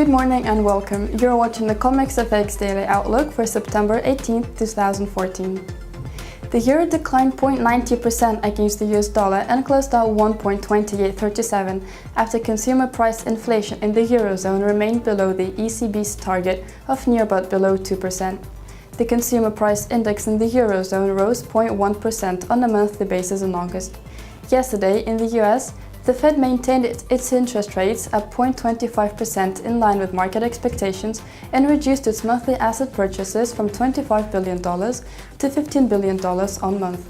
Good morning and welcome. You're watching the CommexFX Daily Outlook for September 18, 2014. The euro declined 0.90% against the US dollar and closed at 1.2837 after consumer price inflation in the eurozone remained below the ECB's target of near but below 2%. The consumer price index in the eurozone rose 0.1% on a monthly basis in August. Yesterday, in the US, the Fed maintained its interest rates at 0.25% in line with market expectations and reduced its monthly asset purchases from $25 billion to $15 billion on month.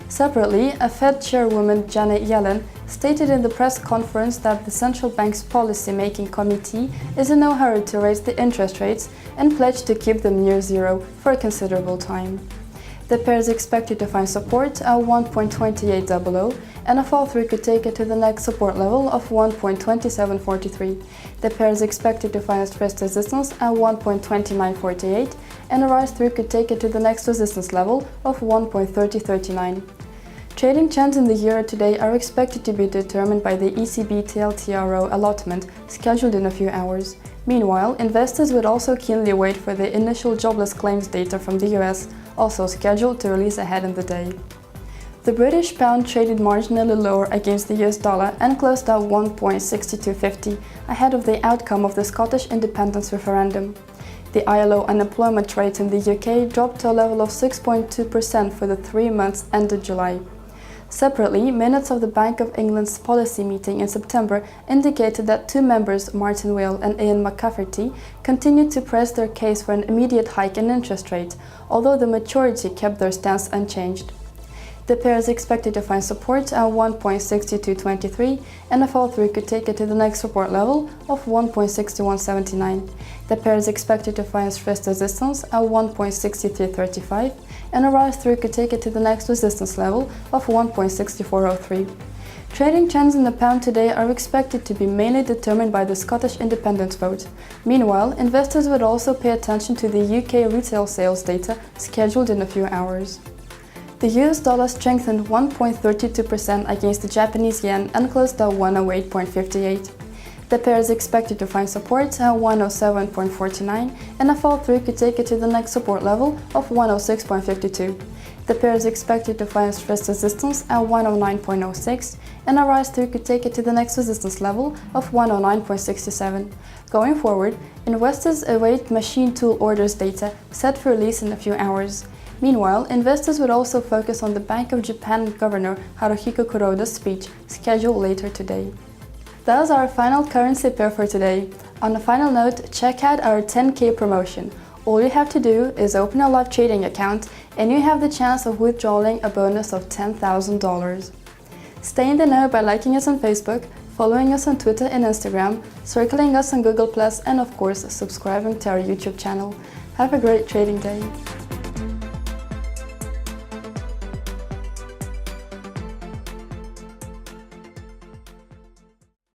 Separately, a Fed chairwoman, Janet Yellen, stated in the press conference that the central bank's policy-making committee is in no hurry to raise the interest rates and pledged to keep them near zero for a considerable time. The pair is expected to find support at 1.2800 and a fall-through could take it to the next support level of 1.2743. The pair is expected to find first resistance at 1.2948 and a rise-through could take it to the next resistance level of 1.3039. Trading trends in the euro today are expected to be determined by the ECB TLTRO allotment scheduled in a few hours. Meanwhile, investors would also keenly wait for the initial jobless claims data from the US, also scheduled to release ahead in the day. The British pound traded marginally lower against the US dollar and closed at 1.6250, ahead of the outcome of the Scottish independence referendum. The ILO unemployment rate in the UK dropped to a level of 6.2% for the 3 months ended July. Separately, minutes of the Bank of England's policy meeting in September indicated that two members, Martin Whale and Ian McCafferty, continued to press their case for an immediate hike in interest rates, although the majority kept their stance unchanged. The pair is expected to find support at 1.6223 and a fall-through could take it to the next support level of 1.6179. The pair is expected to find first resistance at 1.6335 and a rise-through could take it to the next resistance level of 1.6403. Trading trends in the pound today are expected to be mainly determined by the Scottish independence vote. Meanwhile, investors would also pay attention to the UK retail sales data scheduled in a few hours. The US dollar strengthened 1.32% against the Japanese yen and closed at 108.58. The pair is expected to find support at 107.49 and a fall-through could take it to the next support level of 106.52. The pair is expected to find first resistance at 109.06 and a rise-through could take it to the next resistance level of 109.67. Going forward, investors await machine tool orders data set for release in a few hours. Meanwhile, investors would also focus on the Bank of Japan Governor Haruhiko Kuroda's speech scheduled later today. That was our final currency pair for today. On a final note, check out our 10K promotion. All you have to do is open a live trading account and you have the chance of withdrawing a bonus of $10,000. Stay in the know by liking us on Facebook, following us on Twitter and Instagram, circling us on Google+, and of course, subscribing to our YouTube channel. Have a great trading day!